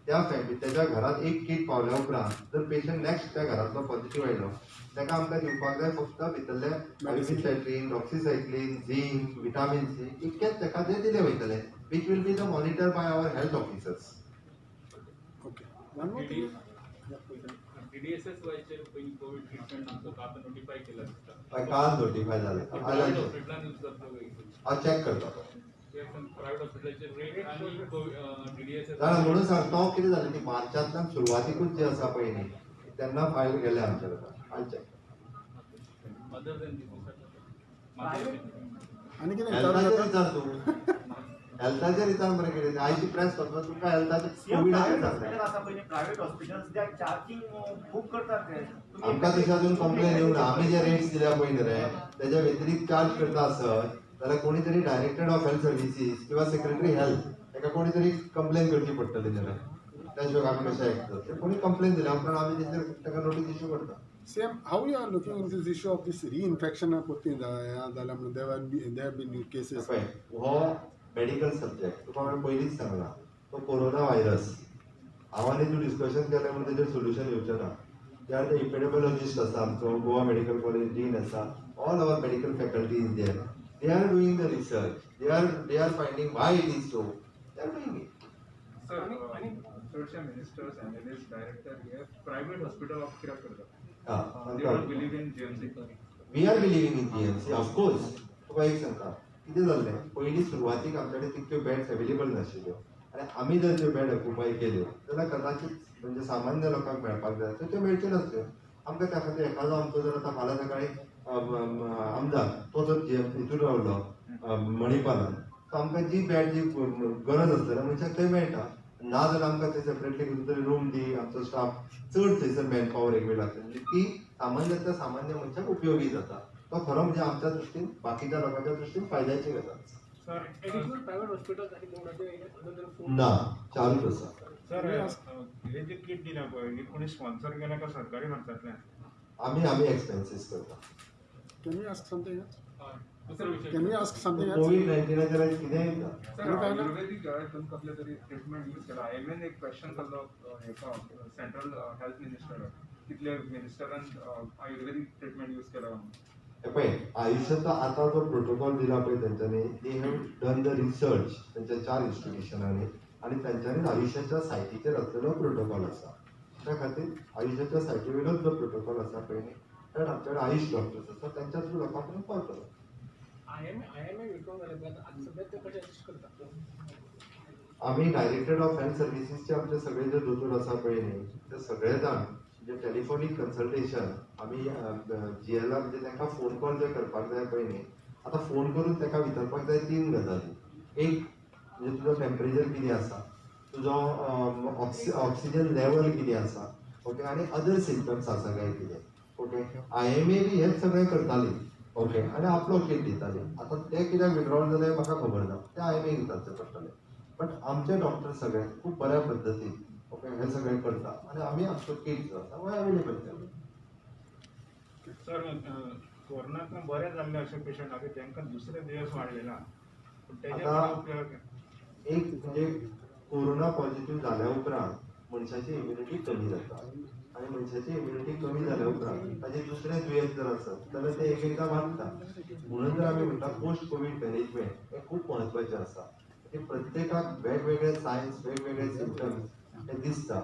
त्या फॅमिली तेज्या घरांत एक किट पावल्या उपरांत जर पेशंट नेक्स्ट त्या घरांतलो पॉझिटिव्ह आयलो तेका आमकां दिवपाक जाय फक्त भितरले आयबीसायक्लीन डॉक्सिसायक्लीन झिंक विटामीन सी इतकेच तेका ते दिले वयतले which will be the monitor by our health officers okay one more thing TDSS व्हायचे पहिली कोविड ट्रीटमेंट नंतर आता नोटिफाय केलं काल नोटिफाय झाले प्रायव्हेट हॉस्पिटलांना यूज करतो हांव चॅक करता प्रायव्हेट हॉस्पिटलचे रेट आणि TDSS जाणा म्हणून सांगता कितें जालें ती मार्चांतल्यान सुरवातीकूच जी आसा पळय न्ही तेन्ना फायल गेले आमचे कडेन हांव चॅक अदर दॅन आनी कितें हेल्थाचेर विचारू विचार तूं हेल्थाचेर विचार मरे कितें आयची प्रेस करता तुका हेल्थाचेर कोविडाचेर सांगता प्रायव्हेट हॉस्पिटल्स जे चार्जिंग खूप करतात ते आमकां तशी अजून कंप्लेन येवं ना आमी जे रेट्स दिल्या पळय न्ही रे तेज्या व्यतिरिक्त चार्ज करता आसत जाल्यार कोणी तरी डायरेक्टर ऑफ हेल्थ सर्विसीस किंवा सेक्रेटरी हेल्थ ताका कोणी तरी कंप्लेन करची पडटली न्ही रे त्या शिवाय आमी कशें आयकतात ते कोणी कंप्लेन दिल्या उपरांत आमी ताका नोटीस इश्यू करता same how you are looking in this issue of this reinfection पत्ती जाल्या म्हणून देर बीन केसीस पळय हो मेडिकल सब्जेक्ट तुका हांवें पयलींच सांगला तो कोरोना व्हायरस हांव आनी तूं डिस्कशन केलें म्हणून तेजेर सोल्युशन येवचें ना त्यार ते इपिडेमोलॉजिस्ट आसा आमचो गोवा मेडिकल कॉलेज डीन आसा all our medical faculty in there they are doing the research they are finding why it is so they are doing it sir आणि चडशे मिनिस्टर्स एनालिस्ट डायरेक्टर हे प्रायव्हेट हॉस्पिटल ऑफ कित्याक करतात they don't believe in GMC we are believing in GMC of course तुका एक सांगता कितें जाल्लें पयलीं सुरवातीक आमचे कडेन तितक्यो बॅड्स अवेलेबल नाशिल्ल्यो आनी आमी जर त्यो बॅड ऑक्युपाय केल्यो जाल्यार कदाचित म्हणजे सामान्य लोकांक मेळपाक जाय तर त्यो मेळच्यो नासल्यो आमकां त्या खातीर एखादो आमचो जर आतां फाल्यां सकाळी आमदार तो जर हितून रावलो मणिपालान सो आमकां जी बॅड जी गरज आसतना मनशाक थंय मेळटा ना जाल्यार आमकां थंय सेपरेटली खंय तरी रूम दी आमचो स्टाफ चड थंयसर मॅन पॉवर एक वेळ लागता म्हणजे ती सामान्यतः सामान्य मनशाक उपयोगी जाता तो खरो म्हणजे आमच्या दृश्टीन बाकीच्या लोकांच्या दृश्टीन फायद्याची गजाल सर एडिशनल प्रायव्हेट हॉस्पिटल्स आणि मोडाचे ना चालूच आसा सर हे जे किट दिल्या पळय ही कोणी स्पॉन्सर केल्या का सरकारी खर्चातल्यान आमी एक्सपेन्सीस करता कॅन यू आस्क समथिंग दुसरा विषय कॅन यू आस्क समथिंग कोविड-19 च्या कितें येता सर आयुर्वेदिक तुम कसले तरी ट्रीटमेंट यूज केला आयएमएन एक क्वेश्चन केल्लो हेका सेंट्रल हेल्थ मिनिस्टर कितले मिनिस्टरान आयुर्वेदिक ट्रीटमेंट यूज केला पळय आयुष्याचा आता जो प्रोटोकॉल दिला पळय तेंच्यांनी they have done the research तेंच्या 4 इन्स्टिट्यूशनांनी आनी तेंच्यांनी आयुष्याच्या सायटीचेर असलेलो प्रोटोकॉल आसा त्या खातीर आयुष्याच्या सायटी वयलोच जो प्रोटोकॉल आसा पळय न्ही तर आमचे कडेन आयुष डॉक्टर्स आसा तेंच्या थ्रू लोकां पर्यंत पावतलो आयएमए विड्रॉ जाले आता सध्या ते कशें अरेस्ट करता आमी डायरेक्टर ऑफ हेल्थ सर्विसीसचे आमचे सगळे जे दोतोर आसा पळय न्ही ते सगळे जाण जे टेलिफोनीक कन्सल्टेशन आमी जीएलआर म्हणजे तांकां फोन कॉल जे करपाक जाय पळय न्ही आतां फोन करून ताका विचारपाक जाय 3 गजाली एक म्हणजे तुजो टेम्परेचर कितें आसा तुजो ऑक्सिजन लेवल कितें आसा ओके आनी अदर सिम्पटम्स आसा काय कितें ओके आयएमए बी हेच सगळें करताली ओके आनी आपलो किट दिताली आतां ते कित्याक विड्रॉल जालें म्हाका खबर ना ते आयएमए दिवपाचें पडटलें बट आमचे डॉक्टर सगळे खूब बऱ्या पद्दतीन ओके हे सगळें करता आनी आमी आमचो किट जो आसा हो अवेलेबल केला सर कोरोनांतल्यान बरे जाल्ले अशे पेशंट आसा तांकां दुसरे दिवस वाडले ना पूण तेजे आता एक म्हणजे कोरोना पॉझिटिव्ह जाल्या उपरांत मनशाची इम्युनिटी कमी जाता आनी मनशाची इम्युनिटी कमी जाल्या उपरांत ताजें दुसरें दुयेंस जर आसत जाल्यार तें एक एकदां वाडटा म्हणून जर आमी म्हणटा पोस्ट कोवीड मॅनेजमेंट हें खूब म्हत्वाचें आसा की प्रत्येकाक वेगवेगळे सायन्स वेगवेगळे सिम्पटम्स हे दिसता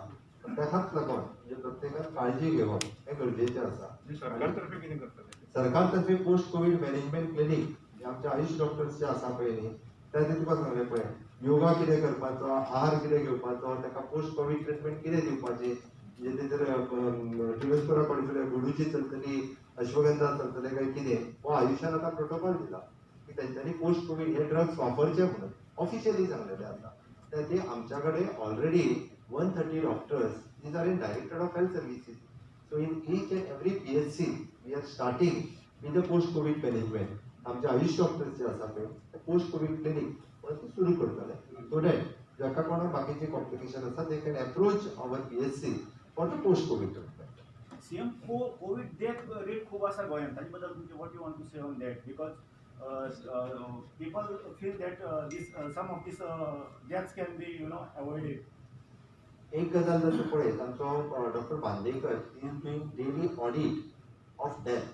ताकाच लागून म्हणजे प्रत्येकान काळजी घेवप हें गरजेचें आसा सरकार तर्फे कितें करता सरकार तर्फे पोस्ट कोविड मॅनेजमेंट क्लिनीक जे आमचे आयुष डॉक्टर्स जे आसा पळय न्ही ते तुका सांगलें पळय योगा कितें करपाचो आहार कितें घेवपाचो ताका पोस्ट कोविड ट्रिटमेंट कितें दिवपाची म्हणजे ते जर दिवसभरा पडटले गुडूची चलतली अश्वगंधा चलतले काय कितें हो आयुष्यात आता प्रोटोकॉल दिला की त्यांच्यानी पोस्ट कोविड हे ड्रग्स वापरचे म्हणून ऑफिशियली सांगलेले आता तर ते आमच्याकडे already 130 doctors these are in director of health services so in each and every PSC we are starting with the post covid management आमचे आयुष डॉक्टर्स जे आसा पळय ते पोस्ट कोविड क्लिनिक म्हणून ते सुरू करतले सो दॅट जाका कोणाक बाकीचे कॉम्प्लिकेशन आसा they can approach our PSC for the post covid treatment CM covid death rate खूप असा गोंयांत ताजे बद्दल तुमचे what you want to say on that because people feel that some of these deaths can be avoided. एक गजाल जर तूं पळयत आमचो doctor Bandekar is doing daily audit of death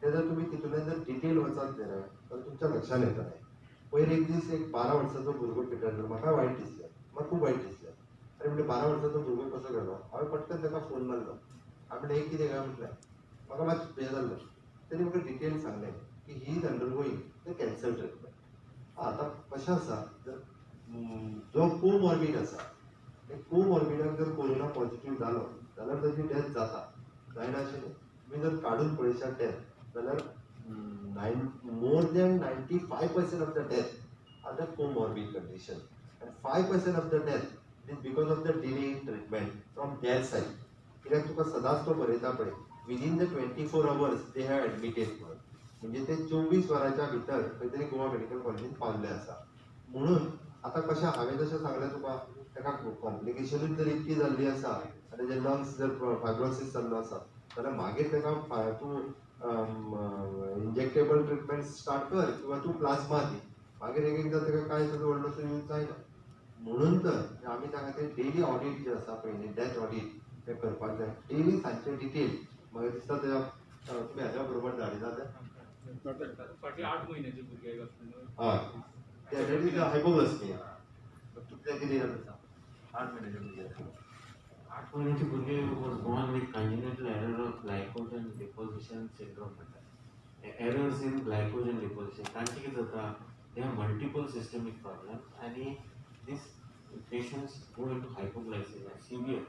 ते जर तुमी तितूंतल्यान जर डिटेल वचत जाल्यार तर तुमच्या लक्षात येतलें पयर एक दीस एक 12 वर्साचो भुरगो पिड्ड्यार म्हाका वायट दिसलें म्हाका खूब वायट दिसलें अरे म्हणजे 12 वर्साचो भुरगो कसो गेलो हांवें पटकन ताका फोन मारलो हांवें म्हणलें कितें काय म्हटलें म्हाका मातशें हें जाल्लें तेणी म्हाका डिटेल सांगलें की he is undergoing the cancer treatment आतां कशें आसा जर जो कोमॉर्बीड आसा कोमॉर्बिडाक जर कोरोना पॉझिटिव्ह जालो जाल्यार ताची डेथ जाता जायना अशें न्ही तुमी जर काडून पळयशात डेथ जाल्यार more than 95% of the death are the comorbid condition and 5% of the death is because of the delay in treatment from their side कित्याक तुका सदांच तो बरयता पळय within the 24 hours they have admitted म्हणून म्हणजे ते 24 वरांच्या भितर खंय तरी गोवा मेडिकल कॉलेजीन पावल्ले आसा म्हणून आतां कशें हांवें जशें सांगलें तुका ताका कॉम्प्लिकेशनूच जर इतकी जाल्ली आसा आनी तेजे लंग्स जर फायब्रोसीस जाल्लो आसा जाल्यार मागीर ताका तूं इंजेक्टेबल ट्रिटमेंट स्टार्ट कर किंवा तूं प्लाज्मा दी मागीर एक एकदां ताका कांय ताजो व्हडलोसो यूज जायना म्हणून तर आमी ताका ते डेली ऑडिट जे आसा पळय न्ही डेथ ऑडिट ते करपाक जाय डेली सांजचे डिटेल म्हाका दिसता तें तुमी हाज्या बरोबर धाडिना फाटले 8 महिन्याचे भुरगे हय ते इज हायपोग्लायसेमिया तुमच्या कितें जाता 8 महिन्याचे भुरगे 8 महिन्याचे भुरगे was born with congenital error of glycogen deposition syndrome म्हणटात एरर्स इन ग्लायकोजन डिपोजिशन तांचे कितें जाता they have multiple systemic problems आनी these patients go into hypoglycaemia severe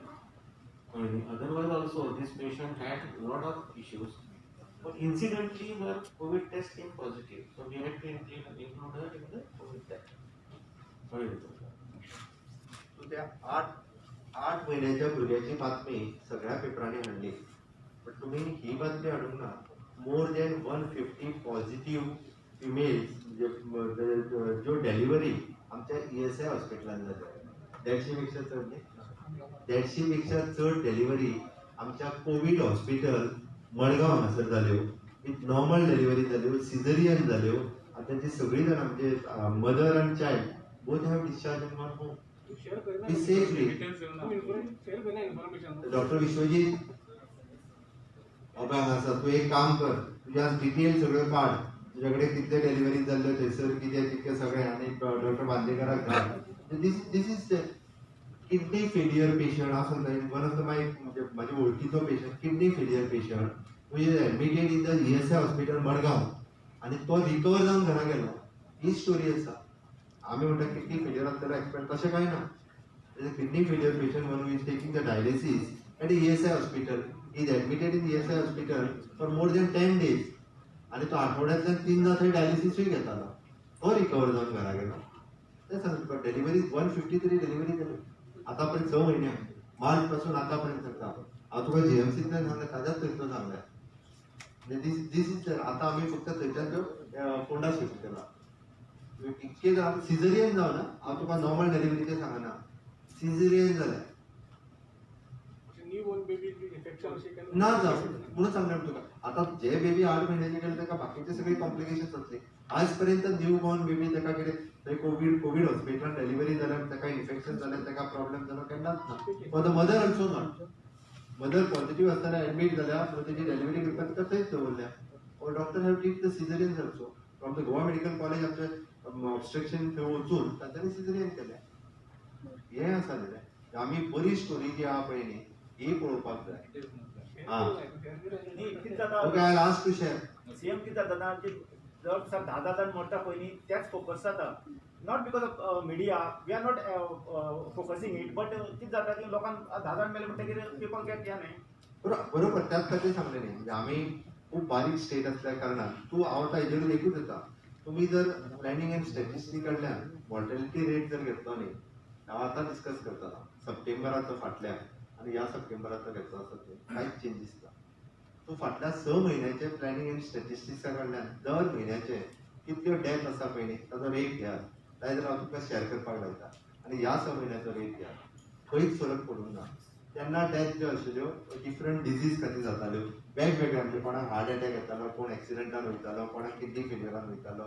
and otherwise also this patient had a lot of issues but incidentally the COVID test came positive so we had to include her in the COVID test. Sorry. So त्या 8 महिन्याच्या भुरग्याची बातमी सगळ्या पेपरांनी हाडली पण तुम्ही ही बातमी हाडूंक ना मोर दॅन 150 पॉझिटिव्ह फिमेल्स ज्यो डेलिव्हरी आमच्या ESI हॉस्पिटलान जाल्यो 150 पेक्षा चड न्ही 150 पेक्षा चड डेलिव्हरी आमच्या कोविड हॉस्पिटल मडगांव हांगासर जाल्यो विथ नॉर्मल डेलिव्हरी जाल्यो सिझरियन जाल्यो आनी तांची सगळीं जाणां म्हणजे मदर आनी child both have discharge in one home safely doctor Vishwajit हांगासर तूं एक काम कर तुज्या डिटेल सगळ्यो काड तुज्या कडेन कितले डेलिव्हरी जाल्ल्यो थंयसर कितें कितें सगळें आनी डॉक्टर बांदेकराक धाड this is kidney failure patient हांव सांगता वन ऑफ द म्हाजे वळखीचो patient kidney failure patient who is admitted in the ESI hospital Madgaon आनी तो रिकवर जावन घरा गेलो ही स्टोरी आसा आमी म्हणटा किडनी फेलियर आसल्यार एक्सपेक्ट तशें कांय ना kidney failure patient one is taking the dialysis at ESI hospital is admitted in ESI hospital for more than 10 days आनी तो आठवड्यांतल्यान 3दा थंय डायलिसीसूय घेतालो तो रिकवर जावन घरा गेलो तें सांगता तुका डिलिव्हरी 153 डिलिव्हरी जाल्यो आतापर्यंत 6 महिने मार्च पासून आतापर्यंत सांगता हांव तुका GMCतल्यान सांगलें ताज्याच थंयचो सांगलें दीस इज आतां आमी फक्त थंयच्यान त्यो फोंडा शिफ्ट केला इतके सिझरियन जावना हांव तुका नॉर्मल डेलिव्हरीचें सांगना सिझरियन जालें ना जावं म्हणून सांगलें तुका आतां जे बेबी 8 महिन्याचे गेले ताका बाकीचे सगळे कॉम्प्लिकेशन जातले आज पर्यंत न्यू बॉर्न बेबी ताका कितें थंय कोविड हॉस्पिटलान डिलिव्हरी जाल्यार ताका इन्फेक्शन जाल्यार ताका प्रॉब्लेम जालो केन्नाच ना for the mother also not mother positive आसतना एडमीट जाल्या सो तेजी डिलिव्हरी करपाक ताका थंयच दवरल्या और doctor have teach the caesarean also from the Goa medical college आमचे ऑब्स्ट्रक्शन थंय वचून तांच्यांनी सिझरियन केलें हें आसा न्ही आमी बरी स्टोरी जी आहा पळय न्ही ही पळोवपाक जाय ओके लास्ट क्वेश्चन सीएम कितें जाता जे जर 10 जाण मरता पळय न्ही त्याच फोकस जाता not because of media we are not focusing it but कितें जाता की लोकांक 10 जाण मेले म्हणटकीर पीपल गेट या न्ही बरोबर त्याच खातीर सांगले न्ही म्हणजे आमी खूब बारीक स्टेट असल्या कारणान तूं आवडटा हेजेर एकूच येता तुम्ही जर प्लॅनिंग अँड स्टॅटिस्टिक कडल्यान मॉर्टेलिटी रेट जर घेतलो न्ही हांव आतां डिस्कस करतां सप्टेंबराचो फाटल्या आनी ह्या सप्टेंबराचो घेतलो आसा ते कांयच चेंजीस ना तूं फाटल्या 6 म्हयन्याचे प्लॅनिंग अँड स्टॅटिस्टिक्सा कडल्यान दर म्हयन्याचे कितल्यो डेथ आसा पळय न्ही ताचो रेट घ्या नाजाल्यार हांव तुका शेअर करपाक लायता आनी ह्या 6 म्हयन्याचो रेट घ्या खंयच फरक पडूंक ना तेन्ना डेथ ज्यो आशिल्ल्यो डिफरंट डिजीज खातीर जाताल्यो वेगवेगळे म्हणजे कोणाक हार्ट अटॅक येतालो कोण एक्सिडेंटान वयतालो कोणाक किडनी फेल्युरान वयतालो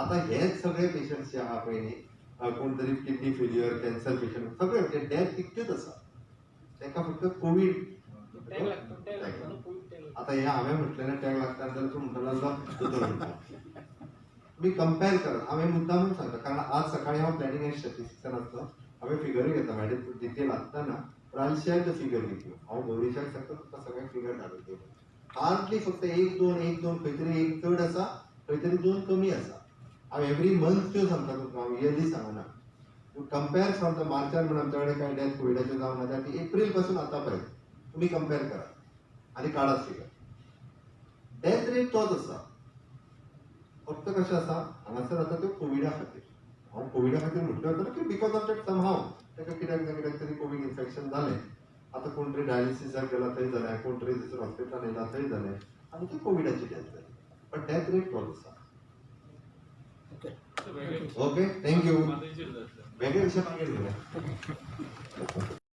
आतां हेच सगळे पेशंट्स जे आहा पळय न्ही कोण तरी किडनी फेल्युअर कॅन्सर पेशंट सगळे म्हणजे डेथ तितक्योच आसा ताका फक्त कोवीड आता हे हांवें म्हटलेले टॅग लागता जाल्यार तूं म्हणटलो दोतोर म्हणटा तुम्ही कंपेअर करात हांवें मुद्दामून सांगता कारण आज सकाळी हांव प्लॅनिंग अँड स्टॅटिस्टिक्सान आसलो हांवें फिगरूय घेता मॅडम डिटेल आसतना पण I share the figure with you हांव गौरीशाक सांगता तुका सगळे फिगर धाडून हार्डली फक्त एक दोन खंय तरी एक चड आसा खंय तरी 2 कमी आसा हांव एवरी मंथ त्यो सांगता तुका हांव इयरली सांगना टू कंपेअर फ्रॉम द मार्चार म्हणून आमच्या कडेन कांय डेथ कोविडाच्यो जावन आसा ती एप्रील पासून आतां पर्यंत तुम्ही कंपेअर करा आनी काढात फिगर डेथ रेट तोच आसा फक्त कशें आसा हांगासर आसा त्यो कोविडा खातीर हांव कोविडा खातीर म्हटलें वता की बिकॉज ऑफ दॅट समहाव ताका कित्याक ना कित्याक तरी कोवीड इन्फेक्शन जालें आतां कोण तरी डायलिसिसाक गेला थंय जालें कोण तरी दुसऱ्या हॉस्पिटलान येयला थंय जालें आनी ती कोविडाची डेथ जाली पण डेथ रेट तोच आसा ओके थँक्यू वेगळे विशय